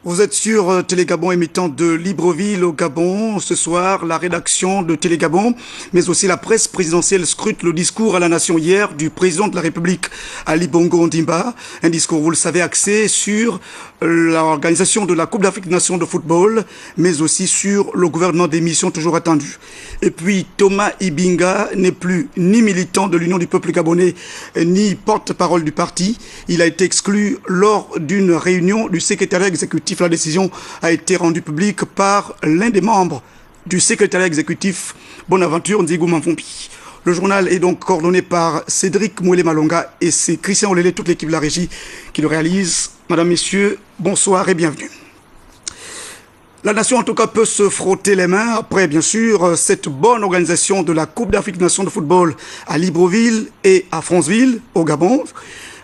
Vous êtes sur Télégabon émettant de Libreville au Gabon. Ce soir, la rédaction de Télégabon, mais aussi la presse présidentielle scrute le discours à la nation hier du président de la République, Ali Bongo Ondimba. Un discours, vous le savez, axé sur l'organisation de la Coupe d'Afrique des Nations de football, mais aussi sur le gouvernement des missions toujours attendues. Et puis, Thomas Ibinga n'est plus ni militant de l'Union du peuple gabonais, ni porte-parole du parti. Il a été exclu lors d'une réunion du secrétariat exécutif. La décision a été rendue publique par l'un des membres du secrétariat exécutif, Bonaventure Nzigou Manfompi. Le journal est donc coordonné par Cédric Mouélé Malonga et c'est Christian Olélé, toute l'équipe de la régie qui le réalise. Madame, Messieurs, bonsoir et bienvenue. La nation, en tout cas, peut se frotter les mains après, bien sûr, cette bonne organisation de la Coupe d'Afrique des Nations de football à Libreville et à Franceville, au Gabon,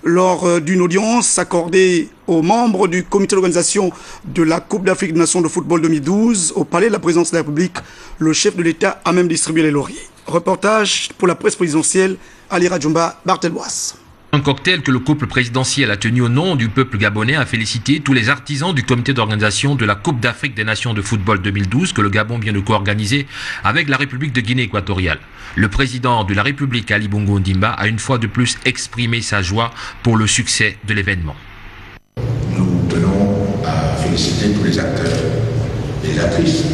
lors d'une audience accordée aux membres du comité d'organisation de la Coupe d'Afrique des Nations de football 2012 au palais de la présidence de la République. Le chef de l'État a même distribué les lauriers. Reportage pour la presse présidentielle, Ali Radjoumba, Barthelbois. Un cocktail que le couple présidentiel a tenu au nom du peuple gabonais a félicité tous les artisans du comité d'organisation de la Coupe d'Afrique des Nations de football 2012 que le Gabon vient de co-organiser avec la République de Guinée équatoriale. Le président de la République, Ali Bongo Ondimba, a une fois de plus exprimé sa joie pour le succès de l'événement. Nous tenons à féliciter tous les acteurs et les actrices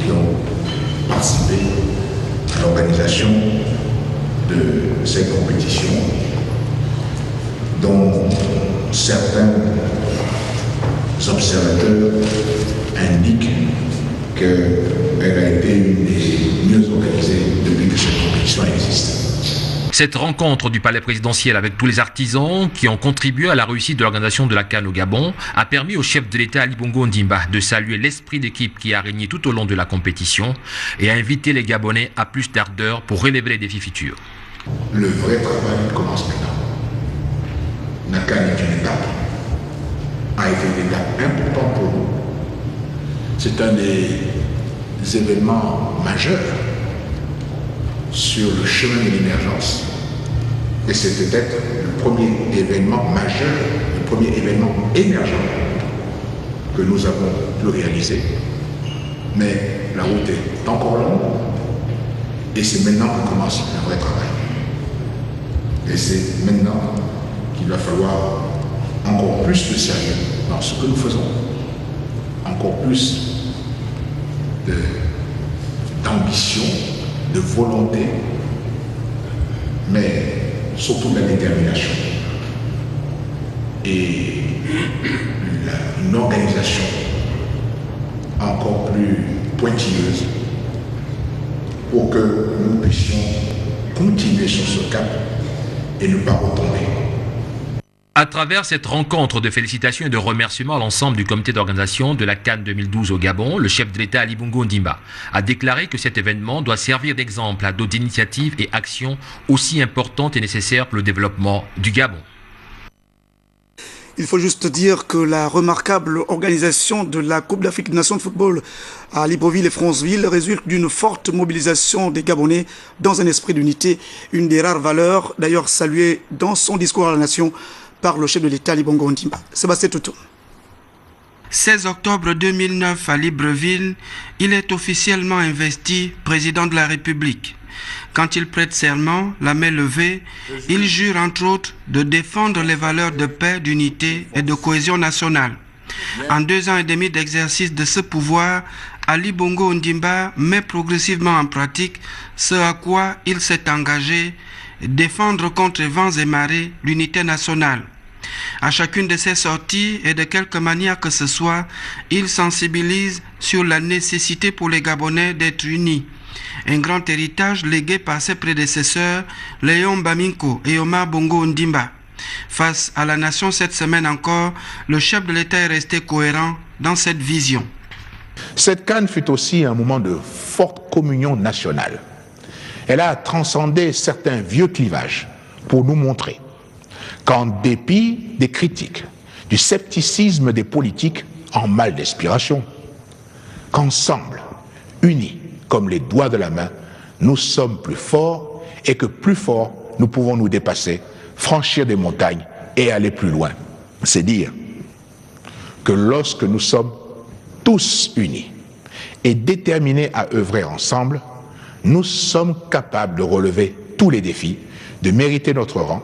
qui ont participé à l'organisation de cette compétition, dont certains observateurs indiquent qu'elle a été une des mieux organisées depuis que cette compétition existe. Cette rencontre du palais présidentiel avec tous les artisans qui ont contribué à la réussite de l'organisation de la CAN au Gabon a permis au chef de l'État Ali Bongo Ondimba de saluer l'esprit d'équipe qui a régné tout au long de la compétition et a invité les Gabonais à plus d'ardeur pour relever les défis futurs. Le vrai travail commence maintenant. La CAN est une étape, a été une étape importante pour nous. C'est un des événements majeurs sur le chemin de l'émergence. Et c'est peut-être le premier événement majeur, le premier événement émergent que nous avons pu réaliser. Mais la route est encore longue et c'est maintenant que commence le vrai travail. Et c'est maintenant qu'il va falloir encore plus de sérieux dans ce que nous faisons, encore plus d'ambition, de volonté, mais surtout de la détermination et une organisation encore plus pointilleuse pour que nous puissions continuer sur ce cap et ne pas retomber. À travers cette rencontre de félicitations et de remerciements à l'ensemble du comité d'organisation de la CAN 2012 au Gabon, le chef de l'État Ali Bongo Ondimba a déclaré que cet événement doit servir d'exemple à d'autres initiatives et actions aussi importantes et nécessaires pour le développement du Gabon. Il faut juste dire que la remarquable organisation de la Coupe d'Afrique des Nations de football à Libreville et Franceville résulte d'une forte mobilisation des Gabonais dans un esprit d'unité, une des rares valeurs d'ailleurs saluée dans son discours à la nation par le chef de l'État, Ali Bongo Ondimba. Sébastien Toutou. 16 octobre 2009 à Libreville, il est officiellement investi président de la République. Quand il prête serment, la main levée, il jure entre autres de défendre les valeurs de paix, d'unité et de cohésion nationale. En 2 ans et demi d'exercice de ce pouvoir, Ali Bongo Ondimba met progressivement en pratique ce à quoi il s'est engagé, défendre contre vents et marées l'unité nationale. À chacune de ses sorties et de quelque manière que ce soit, il sensibilise sur la nécessité pour les Gabonais d'être unis. Un grand héritage légué par ses prédécesseurs, Léon Baminko et Omar Bongo Ondimba. Face à la nation cette semaine encore, le chef de l'État est resté cohérent dans cette vision. Cette CAN fut aussi un moment de forte communion nationale. Elle a transcendé certains vieux clivages pour nous montrer qu'en dépit des critiques, du scepticisme des politiques en mal d'inspiration, qu'ensemble, unis comme les doigts de la main, nous sommes plus forts et que plus forts, nous pouvons nous dépasser, franchir des montagnes et aller plus loin. C'est dire que lorsque nous sommes tous unis et déterminés à œuvrer ensemble, nous sommes capables de relever tous les défis, de mériter notre rang,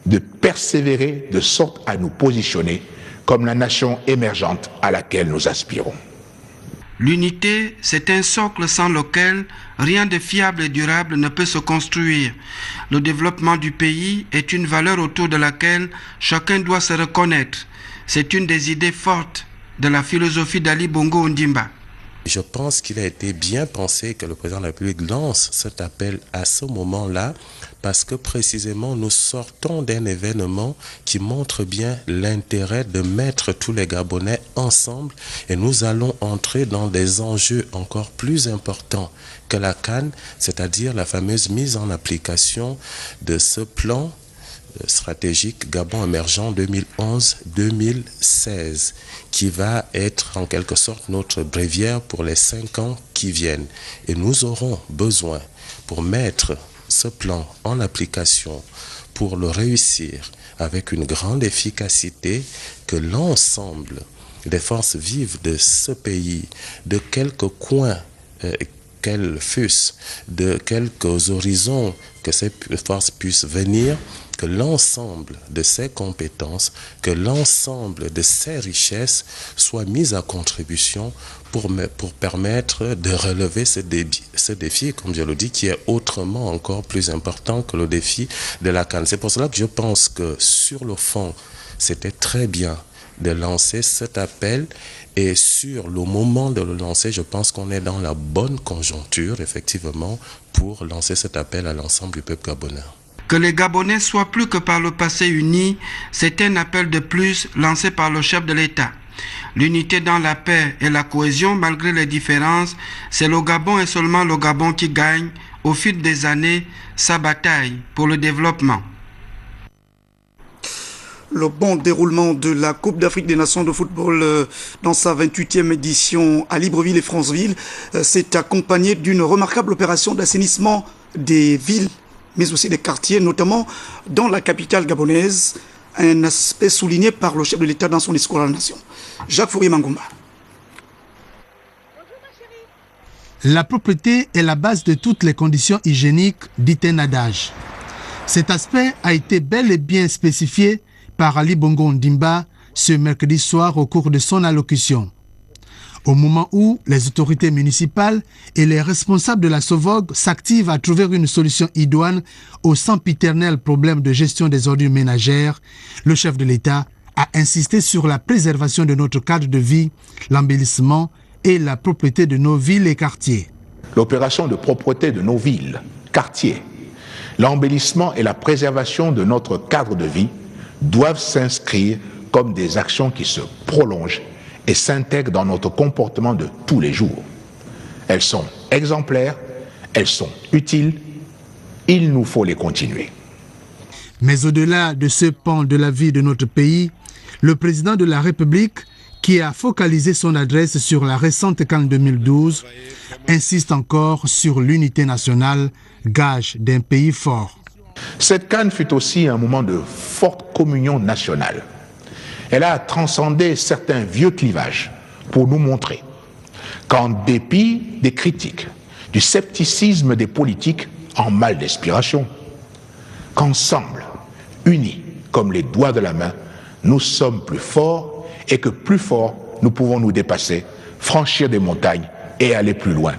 de persévérer de sorte à nous positionner comme la nation émergente à laquelle nous aspirons. L'unité, c'est un socle sans lequel rien de fiable et durable ne peut se construire. Le développement du pays est une valeur autour de laquelle chacun doit se reconnaître. C'est une des idées fortes de la philosophie d'Ali Bongo Ondimba. Je pense qu'il a été bien pensé que le président de la République lance cet appel à ce moment-là parce que précisément nous sortons d'un événement qui montre bien l'intérêt de mettre tous les Gabonais ensemble et nous allons entrer dans des enjeux encore plus importants que la CAN, c'est-à-dire la fameuse mise en application de ce plan stratégique Gabon émergent 2011-2016 qui va être en quelque sorte notre bréviaire pour les 5 ans qui viennent. Et nous aurons besoin, pour mettre ce plan en application, pour le réussir avec une grande efficacité, que l'ensemble des forces vives de ce pays, de quelques coins qu'elles fussent, de quelques horizons que ces forces puissent venir, que l'ensemble de ces compétences, que l'ensemble de ces richesses soient mises à contribution pour permettre de relever ce défi, comme je le dis, qui est autrement encore plus important que le défi de la CAN. C'est pour cela que je pense que sur le fond, c'était très bien de lancer cet appel et sur le moment de le lancer, je pense qu'on est dans la bonne conjoncture, effectivement, pour lancer cet appel à l'ensemble du peuple gabonais. Que les Gabonais soient plus que par le passé unis, c'est un appel de plus lancé par le chef de l'État. L'unité dans la paix et la cohésion malgré les différences, c'est le Gabon et seulement le Gabon qui gagne au fil des années sa bataille pour le développement. Le bon déroulement de la Coupe d'Afrique des Nations de football dans sa 28e édition à Libreville et Franceville s'est accompagné d'une remarquable opération d'assainissement des villes, mais aussi des quartiers, notamment dans la capitale gabonaise, un aspect souligné par le chef de l'État dans son discours à la nation. Jacques Fourier-Mangomba. La propreté est la base de toutes les conditions hygiéniques, dit un adage. Cet aspect a été bel et bien spécifié par Ali Bongo Ondimba ce mercredi soir au cours de son allocution. Au moment où les autorités municipales et les responsables de la SOVOG s'activent à trouver une solution idoine au sempiternel problème de gestion des ordures ménagères, le chef de l'État a insisté sur la préservation de notre cadre de vie, l'embellissement et la propreté de nos villes et quartiers. L'opération de propreté de nos villes, quartiers, l'embellissement et la préservation de notre cadre de vie doivent s'inscrire comme des actions qui se prolongent et s'intègrent dans notre comportement de tous les jours. Elles sont exemplaires, elles sont utiles, il nous faut les continuer. Mais au-delà de ce pan de la vie de notre pays, le président de la République, qui a focalisé son adresse sur la récente CAN 2012, insiste encore sur l'unité nationale, gage d'un pays fort. Cette CAN fut aussi un moment de forte communion nationale. Elle a transcendé certains vieux clivages pour nous montrer qu'en dépit des critiques, du scepticisme des politiques en mal d'inspiration, qu'ensemble, unis comme les doigts de la main, nous sommes plus forts et que plus forts, nous pouvons nous dépasser, franchir des montagnes et aller plus loin,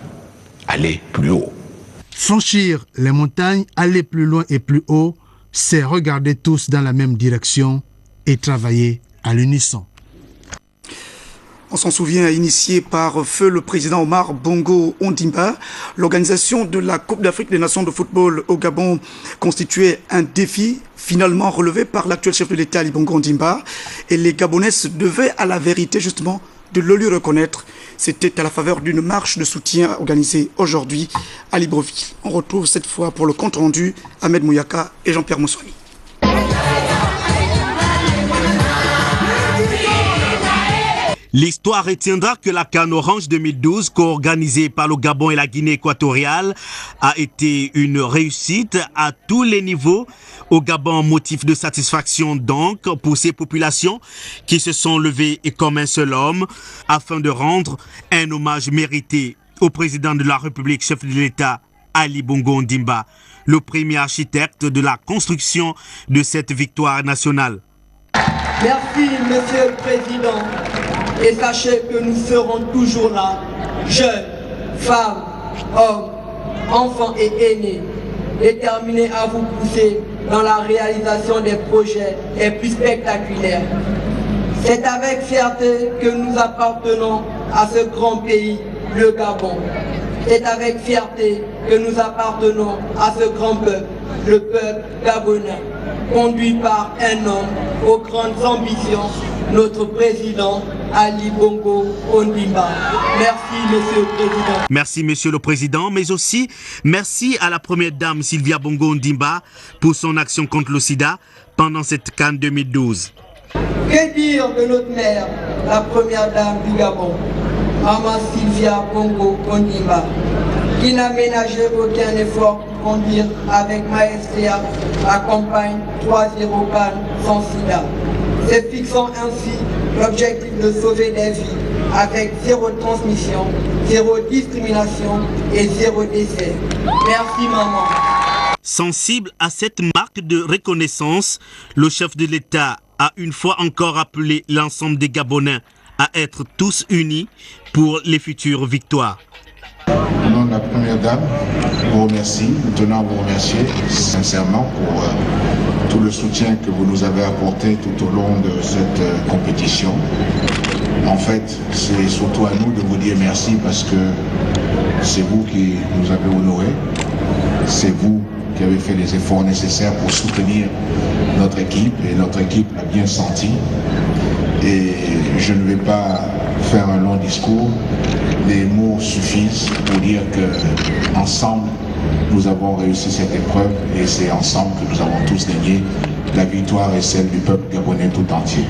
aller plus haut. Franchir les montagnes, aller plus loin et plus haut, c'est regarder tous dans la même direction et travailler à l'unisson. On s'en souvient, initié par feu le président Omar Bongo Ondimba, l'organisation de la Coupe d'Afrique des Nations de football au Gabon constituait un défi finalement relevé par l'actuel chef de l'État Ali Bongo Ondimba, et les Gabonais se devaient à la vérité justement de le lui reconnaître. C'était à la faveur d'une marche de soutien organisée aujourd'hui à Libreville. On retrouve cette fois pour le compte rendu Ahmed Mouyaka et Jean-Pierre Moussouani. L'histoire retiendra que la CAN Orange 2012, co-organisée par le Gabon et la Guinée équatoriale, a été une réussite à tous les niveaux, au Gabon, motif de satisfaction donc pour ces populations qui se sont levées comme un seul homme afin de rendre un hommage mérité au président de la République, chef de l'État, Ali Bongo Ondimba, le premier architecte de la construction de cette victoire nationale. Merci, Monsieur le Président, et sachez que nous serons toujours là, jeunes, femmes, hommes, enfants et aînés, déterminés à vous pousser dans la réalisation des projets les plus spectaculaires. C'est avec fierté que nous appartenons à ce grand pays, le Gabon. C'est avec fierté que nous appartenons à ce grand peuple, le peuple gabonais, conduit par un homme aux grandes ambitions, notre président Ali Bongo Ondimba. Merci, Monsieur le Président. Merci, Monsieur le Président, mais aussi merci à la Première Dame Sylvia Bongo Ondimba pour son action contre le sida pendant cette CAN 2012. Que dire de notre mère, la Première Dame du Gabon, Maman Sylvia Bongo Ondimba, qui n'a ménagé aucun effort pour conduire avec maestria la campagne 3-0 CAN sans sida, se fixant ainsi l'objectif de sauver des vies avec 0 transmission, 0 discrimination et 0 décès. Merci maman. Sensible à cette marque de reconnaissance, le chef de l'État a une fois encore appelé l'ensemble des Gabonais à être tous unis pour les futures victoires. Au nom de la Première Dame, je vous remercie. Nous tenons à vous remercier sincèrement pour tout le soutien que vous nous avez apporté tout au long de cette compétition. En fait, c'est surtout à nous de vous dire merci parce que c'est vous qui nous avez honorés. C'est vous qui avez fait les efforts nécessaires pour soutenir notre équipe et notre équipe l'a bien senti. Et je ne vais pas faire un long discours. Les mots suffisent pour dire que ensemble nous avons réussi cette épreuve et c'est ensemble que nous avons tous gagné. La victoire est celle du peuple gabonais tout entier.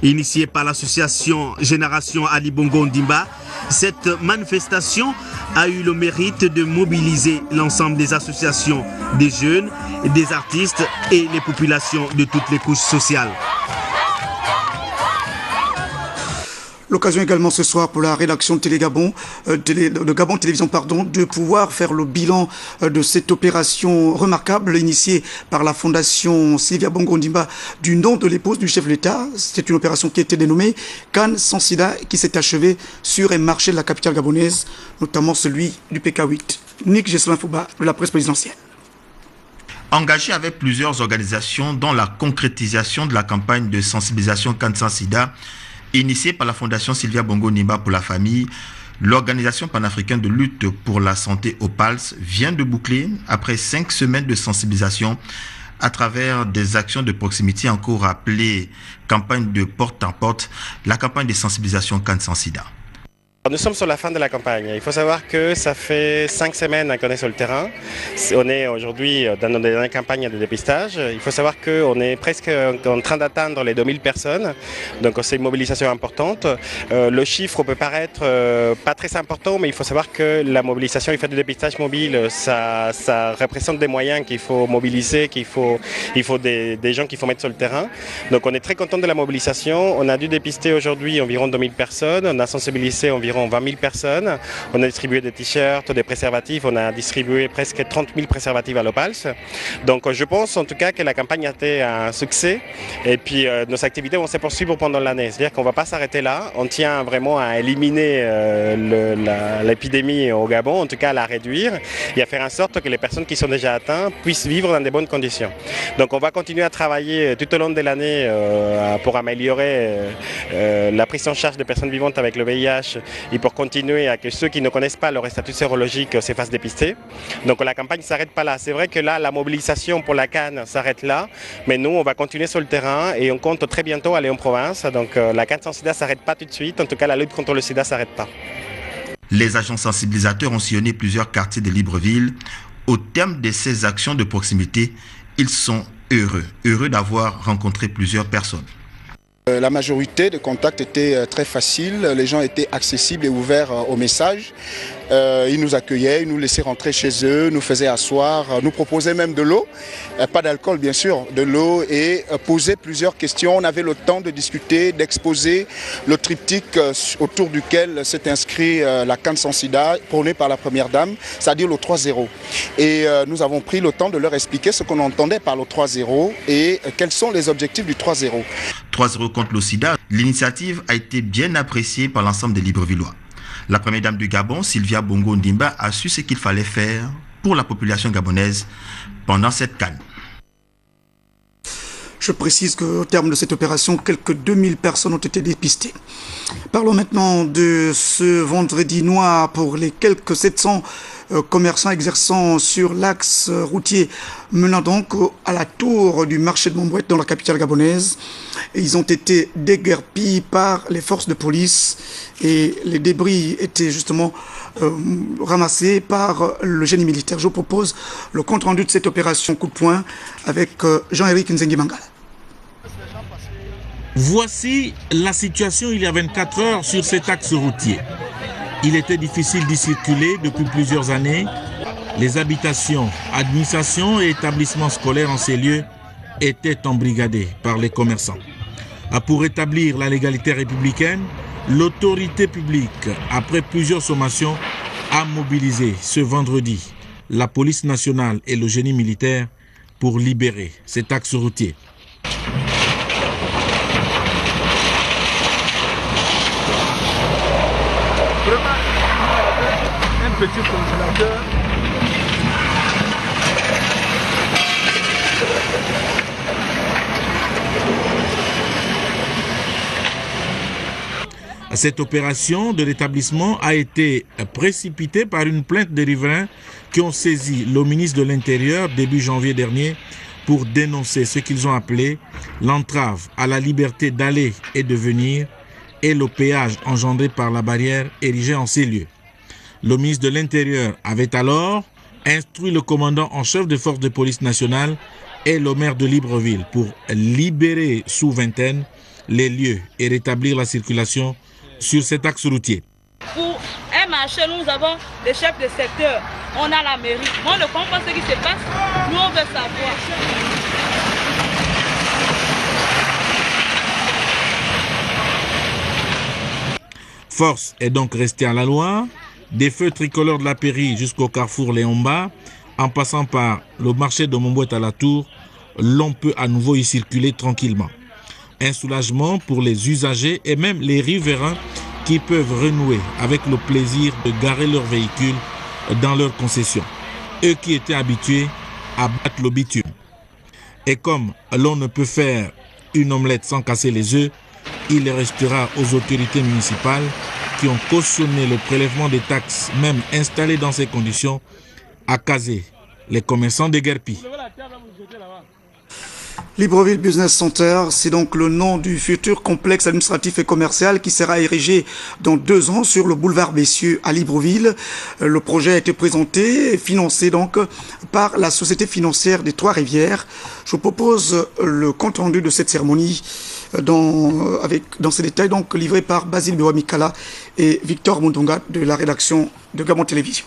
Initiée par l'association Génération Ali Bongo Ondimba, cette manifestation a eu le mérite de mobiliser l'ensemble des associations, des jeunes, des artistes et les populations de toutes les couches sociales. L'occasion également ce soir pour la rédaction de Télégabon, de Gabon Télévision, de pouvoir faire le bilan de cette opération remarquable initiée par la fondation Sylvia Bongo Ondimba du nom de l'épouse du chef de l'État. C'est une opération qui a été dénommée CAN sans sida qui s'est achevée sur un marché de la capitale gabonaise, notamment celui du PK8. Nick Jesselin Fouba de la presse présidentielle. Engagé avec plusieurs organisations dans la concrétisation de la campagne de sensibilisation CAN sans sida, initiée par la Fondation Sylvia Bongo Ondimba pour la famille, l'Organisation panafricaine de lutte pour la santé OPALS vient de boucler, après 5 semaines de sensibilisation, à travers des actions de proximité encore appelées campagne de porte en porte, la campagne de sensibilisation CAN sans sida. Nous sommes sur la fin de la campagne. Il faut savoir que ça fait 5 semaines qu'on est sur le terrain. On est aujourd'hui dans nos dernières campagnes de dépistage. Il faut savoir qu'on est presque en train d'atteindre les 2000 personnes. Donc c'est une mobilisation importante. Le chiffre peut paraître pas très important, mais il faut savoir que la mobilisation, le fait de dépistage mobile, ça représente des moyens qu'il faut mobiliser, il faut des gens qu'il faut mettre sur le terrain. Donc on est très content de la mobilisation. On a dû dépister aujourd'hui environ 2000 personnes. On a sensibilisé environ 20 000 personnes. On a distribué des t-shirts, des préservatifs. On a distribué presque 30 000 préservatifs à l'OPALS. Donc je pense en tout cas que la campagne a été un succès. Et puis nos activités vont se poursuivre pendant l'année. C'est-à-dire qu'on ne va pas s'arrêter là. On tient vraiment à éliminer l'épidémie au Gabon, en tout cas à la réduire et à faire en sorte que les personnes qui sont déjà atteintes puissent vivre dans de bonnes conditions. Donc on va continuer à travailler tout au long de l'année pour améliorer la prise en charge des personnes vivantes avec le VIH et pour continuer à que ceux qui ne connaissent pas leur statut sérologique se fassent dépister. Donc la campagne ne s'arrête pas là. C'est vrai que là, la mobilisation pour la CAN s'arrête là, mais nous, on va continuer sur le terrain et on compte très bientôt aller en province. Donc la CAN sans sida ne s'arrête pas tout de suite. En tout cas, la lutte contre le sida ne s'arrête pas. Les agents sensibilisateurs ont sillonné plusieurs quartiers de Libreville. Au terme de ces actions de proximité, ils sont heureux d'avoir rencontré plusieurs personnes. La majorité des contacts étaient très faciles, les gens étaient accessibles et ouverts aux messages. Ils nous accueillaient, ils nous laissaient rentrer chez eux, nous faisaient asseoir, nous proposaient même de l'eau, pas d'alcool bien sûr, de l'eau, et posaient plusieurs questions. On avait le temps de discuter, d'exposer le triptyque autour duquel s'est inscrit la CAN sans sida, prônée par la Première Dame, c'est-à-dire le 3-0. Et nous avons pris le temps de leur expliquer ce qu'on entendait par le 3-0 et quels sont les objectifs du 3-0. 3-0 contre le sida, l'initiative a été bien appréciée par l'ensemble des Librevillois. La première dame du Gabon, Sylvia Bongo Ndimba, a su ce qu'il fallait faire pour la population gabonaise pendant cette CAN. Je précise qu'au terme de cette opération, quelques 2000 personnes ont été dépistées. Parlons maintenant de ce vendredi noir pour les quelques 700 commerçants exerçant sur l'axe routier menant donc à la tour du marché de Montbouette dans la capitale gabonaise. Ils ont été déguerpis par les forces de police et les débris étaient justement ramassés par le génie militaire. Je vous propose le compte rendu de cette opération coup de poing avec Jean-Éric Nzengi Mangala. Voici la situation il y a 24 heures sur cet axe routier. Il était difficile d'y circuler depuis plusieurs années. Les habitations, administrations et établissements scolaires en ces lieux étaient embrigadés par les commerçants. Pour établir la légalité républicaine, l'autorité publique, après plusieurs sommations, a mobilisé ce vendredi la police nationale et le génie militaire pour libérer cet axe routier. Un petit congélateur. Cette opération de l'établissement a été précipitée par une plainte des riverains qui ont saisi le ministre de l'Intérieur début janvier dernier pour dénoncer ce qu'ils ont appelé l'entrave à la liberté d'aller et de venir et le péage engendré par la barrière érigée en ces lieux. Le ministre de l'Intérieur avait alors instruit le commandant en chef des forces de police nationale et le maire de Libreville pour libérer sous vingtaine les lieux et rétablir la circulation sur cet axe routier. Pour un marché, nous avons les chefs de secteur, on a la mairie. Moi, on ne comprend pas ce qui se passe, nous on veut savoir. Force est donc restée à la loi, des feux tricolores de la Pairie jusqu'au carrefour Léomba, en passant par le marché de Montbouette à la Tour, l'on peut à nouveau y circuler tranquillement. Un soulagement pour les usagers et même les riverains qui peuvent renouer avec le plaisir de garer leurs véhicules dans leurs concessions, eux qui étaient habitués à battre le bitume. Et comme l'on ne peut faire une omelette sans casser les œufs, il restera aux autorités municipales qui ont cautionné le prélèvement des taxes, même installées dans ces conditions, à caser les commerçants déguerpis. Libreville Business Center, c'est donc le nom du futur complexe administratif et commercial qui sera érigé dans 2 ans sur le boulevard Bessieux à Libreville. Le projet a été présenté et financé donc par la Société financière des Trois-Rivières. Je vous propose le compte rendu de cette cérémonie dans ces détails, donc livré par Basile Bewamikala et Victor Mundonga de la rédaction de Gabon Télévision.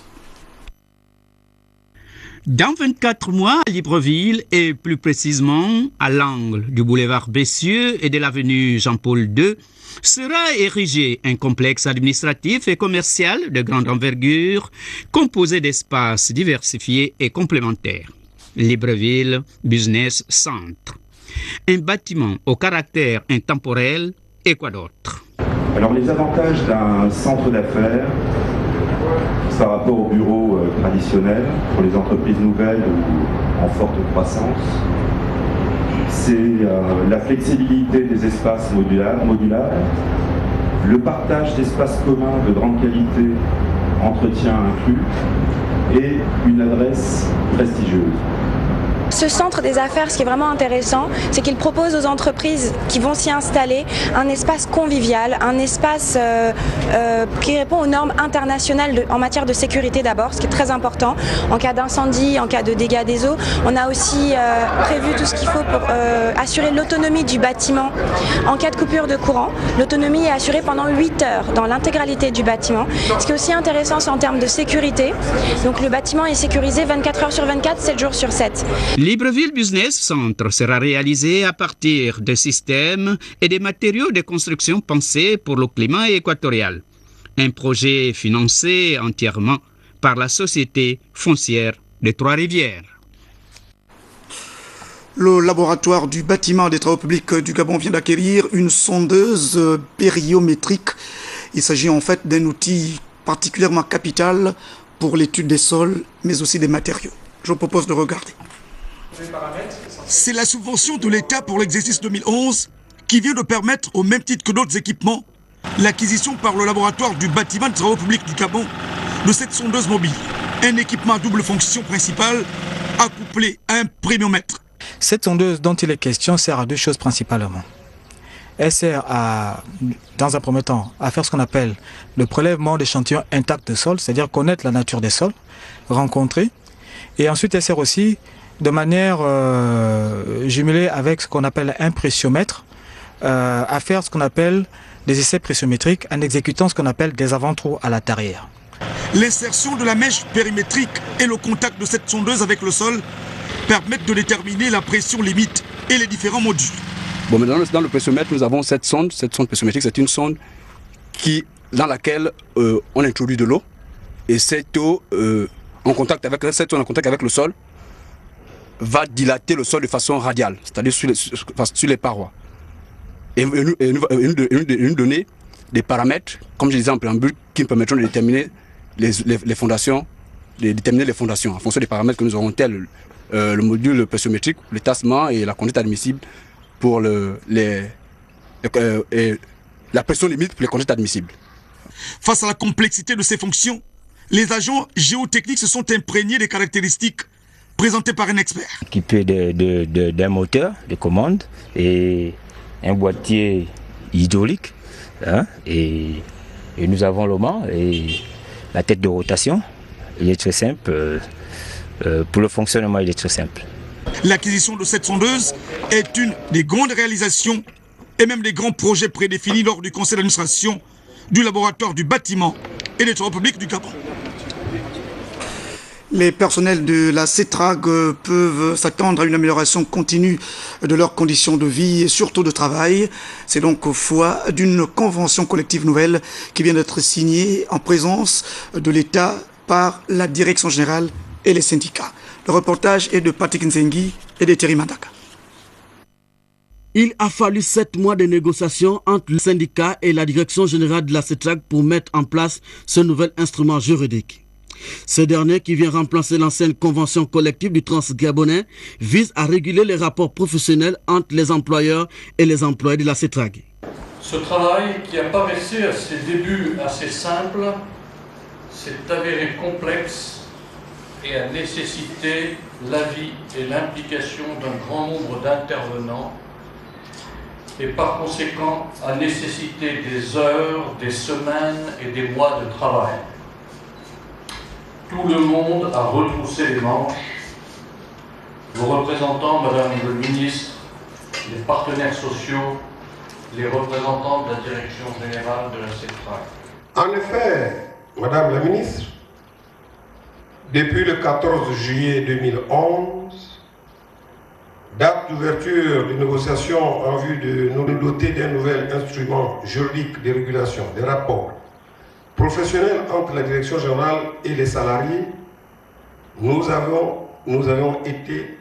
Dans 24 mois, à Libreville, et plus précisément à l'angle du boulevard Bessieux et de l'avenue Jean-Paul II, sera érigé un complexe administratif et commercial de grande envergure, composé d'espaces diversifiés et complémentaires. Libreville Business Center. Un bâtiment au caractère intemporel et quoi d'autre? Alors les avantages d'un centre d'affaires par rapport au bureau traditionnel pour les entreprises nouvelles ou en forte croissance, c'est la flexibilité des espaces modulables, le partage d'espaces communs de grande qualité, entretien inclus, et une adresse prestigieuse. Ce centre des affaires, ce qui est vraiment intéressant, c'est qu'il propose aux entreprises qui vont s'y installer un espace convivial, un espace qui répond aux normes internationales en matière de sécurité d'abord, ce qui est très important. En cas d'incendie, en cas de dégâts des eaux, on a aussi prévu tout ce qu'il faut pour assurer l'autonomie du bâtiment. En cas de coupure de courant, l'autonomie est assurée pendant 8 heures dans l'intégralité du bâtiment. Ce qui est aussi intéressant, c'est en termes de sécurité. Donc le bâtiment est sécurisé 24 heures sur 24, 7 jours sur 7. Libreville Business Center sera réalisé à partir de systèmes et des matériaux de construction pensés pour le climat équatorial. Un projet financé entièrement par la Société foncière des Trois-Rivières. Le laboratoire du bâtiment des travaux publics du Gabon vient d'acquérir une sondeuse périométrique. Il s'agit en fait d'un outil particulièrement capital pour l'étude des sols, mais aussi des matériaux. Je vous propose de regarder. C'est la subvention de l'État pour l'exercice 2011 qui vient de permettre, au même titre que d'autres équipements, l'acquisition par le laboratoire du bâtiment des travaux publics du Gabon de cette sondeuse mobile. Un équipement à double fonction principale accouplé à un périomètre. Cette sondeuse dont il est question sert à deux choses principalement. Elle sert dans un premier temps, à faire ce qu'on appelle le prélèvement d'échantillons intacts de sol, c'est-à-dire connaître la nature des sols, rencontrer. Et ensuite, elle sert aussi de manière jumelée avec ce qu'on appelle un pressiomètre, à faire ce qu'on appelle des essais pressiométriques en exécutant ce qu'on appelle des avant-trous à la tarière. L'insertion de la mèche périmétrique et le contact de cette sondeuse avec le sol permettent de déterminer la pression limite et les différents modules. Bon, maintenant, dans le pressiomètre, nous avons cette sonde pressiométrique, c'est une sonde dans laquelle on introduit de l'eau. Et cette eau, en contact avec le sol, va dilater le sol de façon radiale, c'est-à-dire sur les parois. Et nous donner des paramètres, comme je disais en préambule, qui nous permettront de déterminer les fondations, en fonction des paramètres que nous aurons, tels le module pressiométrique, le tassement et la conduite admissible pour la pression limite pour les conduites admissibles. Face à la complexité de ces fonctions, les agents géotechniques se sont imprégnés des caractéristiques présentées par un expert. Équipé d'un moteur de commande et un boîtier hydraulique, et nous avons le mât et la tête de rotation. Il est très simple. Pour le fonctionnement, il est très simple. L'acquisition de cette sondeuse est une des grandes réalisations et même des grands projets prédéfinis lors du conseil d'administration du laboratoire du bâtiment et des travaux publics du Gabon. Les personnels de la CETRAG peuvent s'attendre à une amélioration continue de leurs conditions de vie et surtout de travail. C'est donc au foi d'une convention collective nouvelle qui vient d'être signée en présence de l'État par la direction générale et les syndicats. Le reportage est de Patrick Nzengi et de Thierry Mandaka. Il a fallu 7 mois de négociations entre le syndicat et la direction générale de la CETRAG pour mettre en place ce nouvel instrument juridique. Ce dernier, qui vient remplacer l'ancienne convention collective du Transgabonais, vise à réguler les rapports professionnels entre les employeurs et les employés de la CETRAG. Ce travail, qui a paraissait à ses débuts assez simple, s'est avéré complexe et a nécessité l'avis et l'implication d'un grand nombre d'intervenants et par conséquent a nécessité des heures, des semaines et des mois de travail. Tout le monde a retroussé les manches, vos représentants, Madame le ministre, les partenaires sociaux, les représentants de la direction générale de la CETRAG. En effet, Madame la ministre, depuis le 14 juillet 2011, date d'ouverture des négociations en vue de nous doter d'un nouvel instrument juridique de régulation des rapports professionnels entre la direction générale et les salariés, nous avons été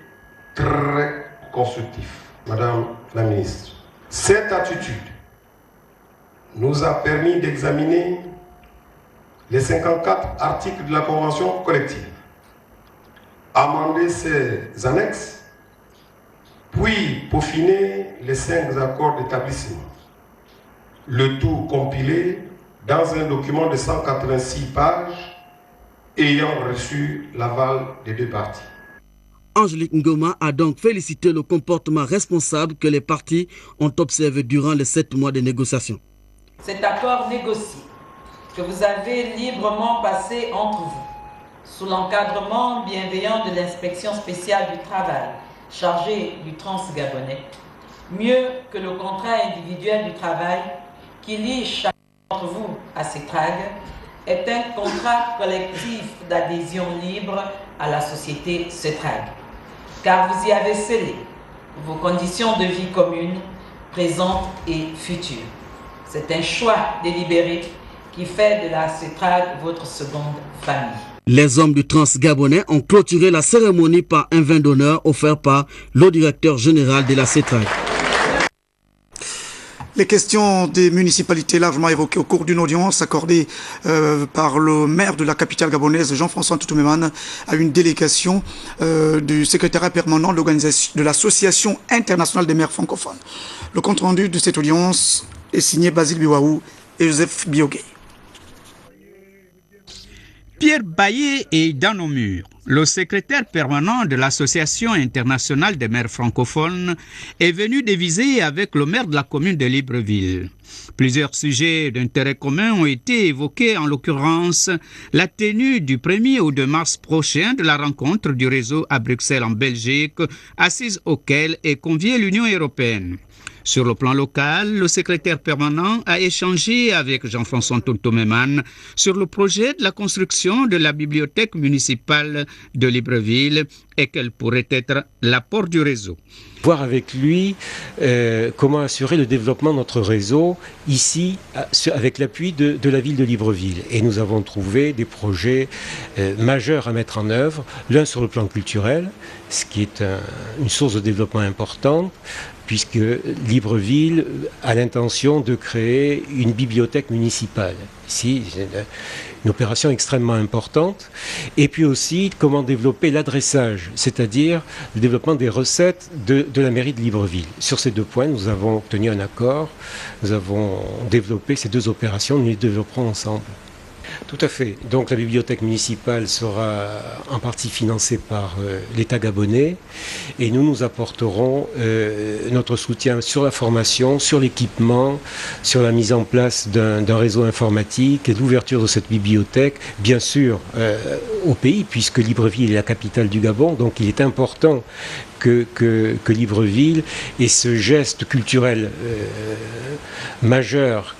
très constructifs, Madame la ministre. Cette attitude nous a permis d'examiner les 54 articles de la convention collective, amender ses annexes, puis peaufiner les 5 accords d'établissement. Le tout compilé dans un document de 186 pages ayant reçu l'aval des 2 parties. Angélique Ngoma a donc félicité le comportement responsable que les partis ont observé durant les 7 mois de négociations. Cet accord négocié que vous avez librement passé entre vous, sous l'encadrement bienveillant de l'inspection spéciale du travail chargée du Transgabonais, mieux que le contrat individuel du travail qui lie chacun d'entre vous à CETRAG, est un contrat collectif d'adhésion libre à la société CETRAG, car vous y avez scellé vos conditions de vie communes, présentes et futures. C'est un choix délibéré qui fait de la CETRAG votre seconde famille. Les hommes du Transgabonais ont clôturé la cérémonie par un vin d'honneur offert par le directeur général de la CETRAG. Les questions des municipalités largement évoquées au cours d'une audience accordée par le maire de la capitale gabonaise, Jean-François Ntoutou-Memane, à une délégation du secrétariat permanent de l'Association internationale des maires francophones. Le compte-rendu de cette audience est signé Basile Biwaou et Joseph Biogay. Pierre Baillet est dans nos murs. Le secrétaire permanent de l'Association internationale des maires francophones est venu diviser avec le maire de la commune de Libreville. Plusieurs sujets d'intérêt commun ont été évoqués, en l'occurrence la tenue du 1er au 2 mars prochain de la rencontre du réseau à Bruxelles en Belgique, assise auquel est conviée l'Union européenne. Sur le plan local, le secrétaire permanent a échangé avec Jean-François Ntoutou-Memane sur le projet de la construction de la bibliothèque municipale de Libreville et quel pourrait être l'apport du réseau. Voir avec lui comment assurer le développement de notre réseau ici avec l'appui de la ville de Libreville. Et nous avons trouvé des projets majeurs à mettre en œuvre, l'un sur le plan culturel, ce qui est une source de développement importante, puisque Libreville a l'intention de créer une bibliothèque municipale. Ici, c'est une opération extrêmement importante. Et puis aussi, comment développer l'adressage, c'est-à-dire le développement des recettes de la mairie de Libreville. Sur ces 2 points, nous avons obtenu un accord, nous avons développé ces 2 opérations, nous les développerons ensemble. Tout à fait. Donc la bibliothèque municipale sera en partie financée par l'État gabonais et nous apporterons notre soutien sur la formation, sur l'équipement, sur la mise en place d'un réseau informatique et l'ouverture de cette bibliothèque, bien sûr au pays, puisque Libreville est la capitale du Gabon, donc il est important que Libreville ait ce geste culturel majeur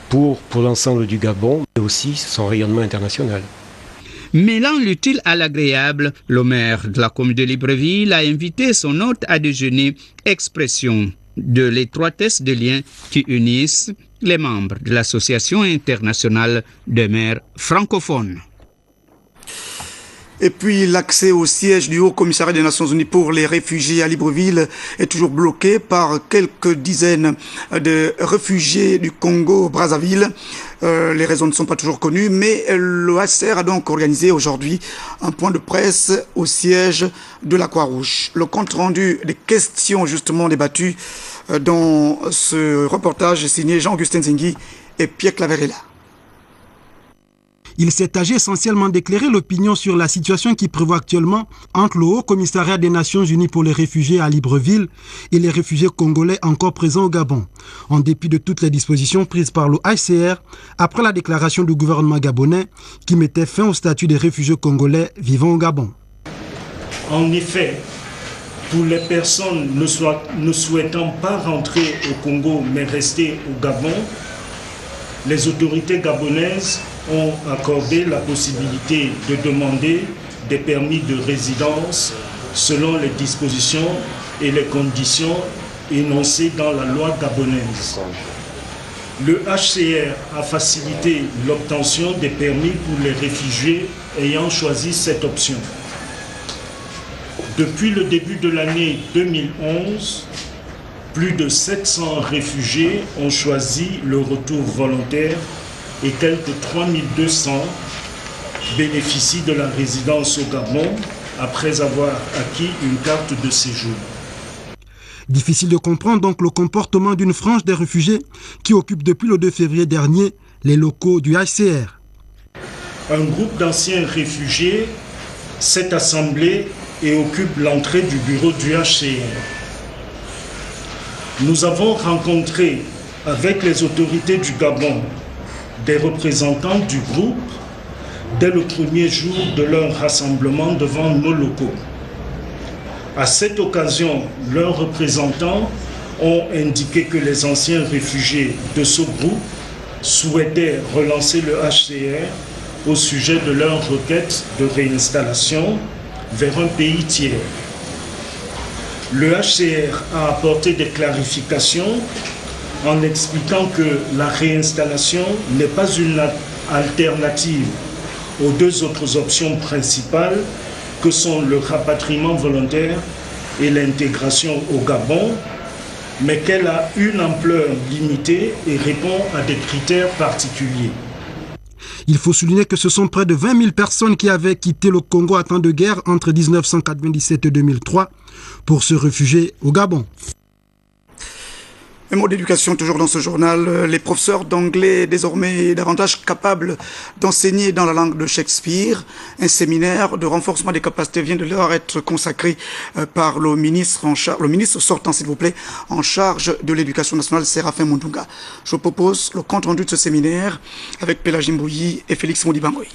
pour l'ensemble du Gabon, mais aussi son rayonnement international. Mêlant l'utile à l'agréable, le maire de la commune de Libreville a invité son hôte à déjeuner, expression de l'étroitesse des liens qui unissent les membres de l'Association internationale des maires francophones. Et puis l'accès au siège du Haut Commissariat des Nations Unies pour les réfugiés à Libreville est toujours bloqué par quelques dizaines de réfugiés du Congo-Brazzaville. Les raisons ne sont pas toujours connues, mais le HCR a donc organisé aujourd'hui un point de presse au siège de la Croix-Rouge. Le compte rendu des questions justement débattues dans ce reportage est signé Jean-Augustin Zingui et Pierre Claverella. Il s'est agi essentiellement d'éclairer l'opinion sur la situation qui prévaut actuellement entre le Haut Commissariat des Nations Unies pour les réfugiés à Libreville et les réfugiés congolais encore présents au Gabon, en dépit de toutes les dispositions prises par le HCR après la déclaration du gouvernement gabonais qui mettait fin au statut des réfugiés congolais vivant au Gabon. En effet, pour les personnes ne souhaitant pas rentrer au Congo mais rester au Gabon, les autorités gabonaises ont accordé la possibilité de demander des permis de résidence selon les dispositions et les conditions énoncées dans la loi gabonaise. Le HCR a facilité l'obtention des permis pour les réfugiés ayant choisi cette option. Depuis le début de l'année 2011, plus de 700 réfugiés ont choisi le retour volontaire et quelques 3200 bénéficient de la résidence au Gabon après avoir acquis une carte de séjour. Difficile de comprendre donc le comportement d'une frange des réfugiés qui occupe depuis le 2 février dernier les locaux du HCR. Un groupe d'anciens réfugiés s'est assemblé et occupe l'entrée du bureau du HCR. Nous avons rencontré avec les autorités du Gabon des représentants du groupe dès le premier jour de leur rassemblement devant nos locaux. À cette occasion, leurs représentants ont indiqué que les anciens réfugiés de ce groupe souhaitaient relancer le HCR au sujet de leur requête de réinstallation vers un pays tiers. Le HCR a apporté des clarifications en expliquant que la réinstallation n'est pas une alternative aux deux autres options principales que sont le rapatriement volontaire et l'intégration au Gabon, mais qu'elle a une ampleur limitée et répond à des critères particuliers. Il faut souligner que ce sont près de 20 000 personnes qui avaient quitté le Congo à temps de guerre entre 1997 et 2003 pour se réfugier au Gabon. Un mot d'éducation toujours dans ce journal. Les professeurs d'anglais désormais davantage capables d'enseigner dans la langue de Shakespeare. Un séminaire de renforcement des capacités vient de leur être consacré par le ministre sortant, s'il vous plaît, en charge de l'éducation nationale, Séraphin Mundunga. Je vous propose le compte rendu de ce séminaire avec Pélagie Mbouyi et Félix Modibangoy.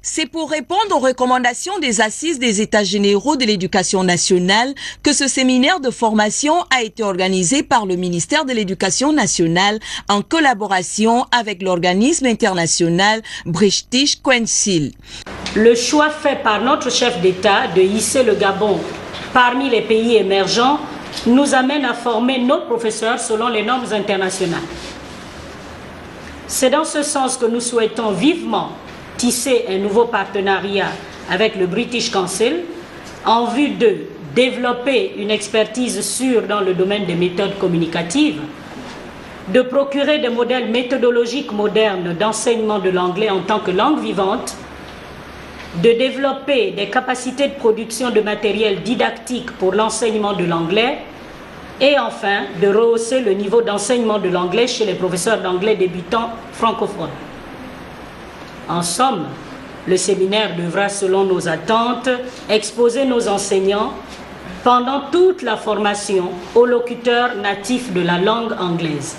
C'est pour répondre aux recommandations des Assises des États généraux de l'éducation nationale que ce séminaire de formation a été organisé par le ministère de l'Éducation nationale en collaboration avec l'organisme international British Council. Le choix fait par notre chef d'État de hisser le Gabon parmi les pays émergents nous amène à former nos professeurs selon les normes internationales. C'est dans ce sens que nous souhaitons vivement tisser un nouveau partenariat avec le British Council en vue de développer une expertise sûre dans le domaine des méthodes communicatives, de procurer des modèles méthodologiques modernes d'enseignement de l'anglais en tant que langue vivante, de développer des capacités de production de matériel didactique pour l'enseignement de l'anglais et enfin de rehausser le niveau d'enseignement de l'anglais chez les professeurs d'anglais débutants francophones. En somme, le séminaire devra, selon nos attentes, exposer nos enseignants pendant toute la formation aux locuteurs natifs de la langue anglaise.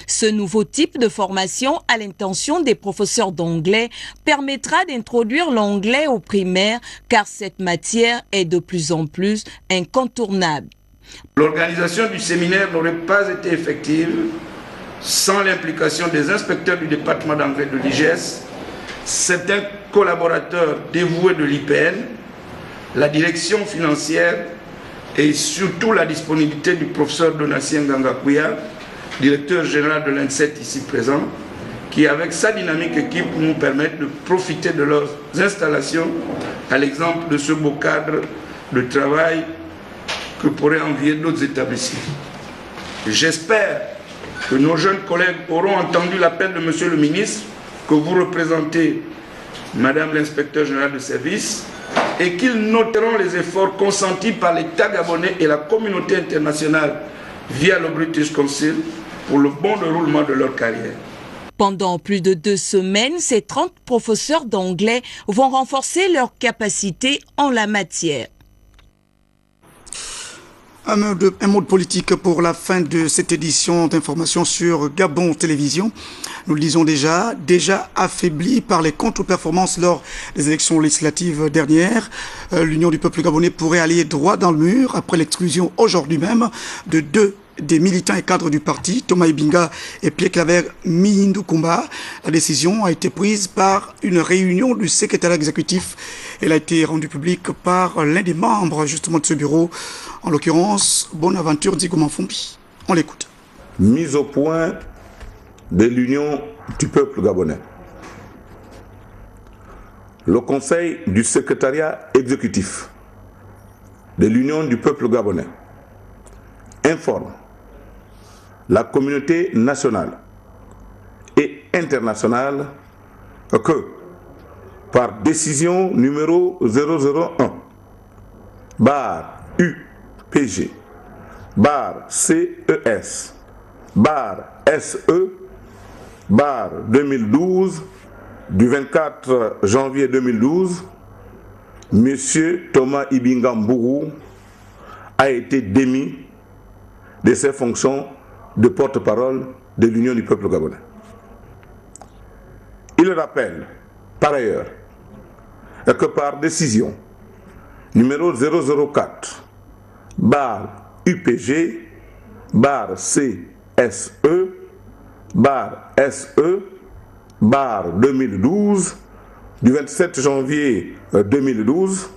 Ce nouveau type de formation à l'intention des professeurs d'anglais permettra d'introduire l'anglais au primaire car cette matière est de plus en plus incontournable. L'organisation du séminaire n'aurait pas été effective sans l'implication des inspecteurs du département d'anglais de l'IGS, certains collaborateurs dévoués de l'IPN, la direction financière et surtout la disponibilité du professeur Donatien Gangakuya, directeur général de l'INSET ici présent, qui avec sa dynamique équipe nous permettent de profiter de leurs installations à l'exemple de ce beau cadre de travail que pourraient envier d'autres établissements. J'espère que nos jeunes collègues auront entendu l'appel de Monsieur le ministre que vous représentez, Madame l'inspecteur général de service, et qu'ils noteront les efforts consentis par l'État gabonais et la communauté internationale via le British Council pour le bon déroulement de leur carrière. Pendant plus de 2 semaines, ces 30 professeurs d'anglais vont renforcer leurs capacités en la matière. Un mot de politique pour la fin de cette édition d'information sur Gabon Télévision. Nous le disons déjà affaibli par les contre-performances lors des élections législatives dernières. L'Union du peuple gabonais pourrait aller droit dans le mur après l'exclusion aujourd'hui même de 2 des militants et cadres du parti, Thomas Ibinga et Pierre Claver Mihindukumba. La décision a été prise par une réunion du secrétariat exécutif. Elle a été rendue publique par l'un des membres justement de ce bureau, en l'occurrence Bonaventure Dzigomafumbi. On l'écoute. Mise au point de l'Union du peuple gabonais. Le conseil du secrétariat exécutif de l'Union du peuple gabonais informe la communauté nationale et internationale que, par décision numéro 001, barre UPG, barre CES, barre SE, barre 2012, du 24 janvier 2012, M. Thomas Ibinga Mbourou a été démis de ses fonctions de porte-parole de l'Union du peuple gabonais. Il rappelle, par ailleurs, que par décision numéro 004 /UPG /CSE /SE /2012 du 27 janvier 2012,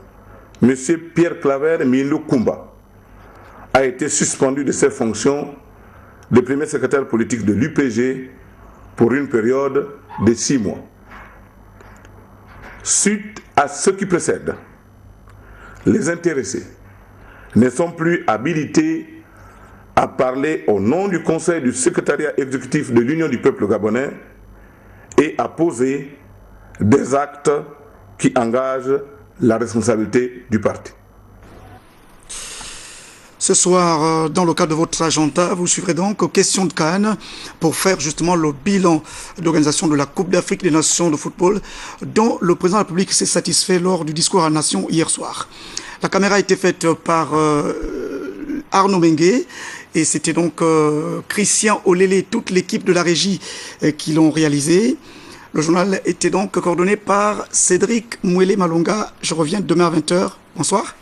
M. Pierre Claver Milou Koumba a été suspendu de ses fonctions de premier secrétaire politique de l'UPG pour une période de 6 mois. Suite à ce qui précède, les intéressés ne sont plus habilités à parler au nom du Conseil du secrétariat exécutif de l'Union du peuple gabonais et à poser des actes qui engagent la responsabilité du parti. Ce soir, dans le cadre de votre agenda, vous suivrez donc aux questions de Cannes pour faire justement le bilan d'organisation de la Coupe d'Afrique des Nations de football dont le président de la République s'est satisfait lors du discours à la nation hier soir. La caméra a été faite par Arnaud Mengue et c'était donc Christian Olélé, toute l'équipe de la régie qui l'ont réalisé. Le journal était donc coordonné par Cédric Mouélé Malonga. Je reviens demain à 20h. Bonsoir.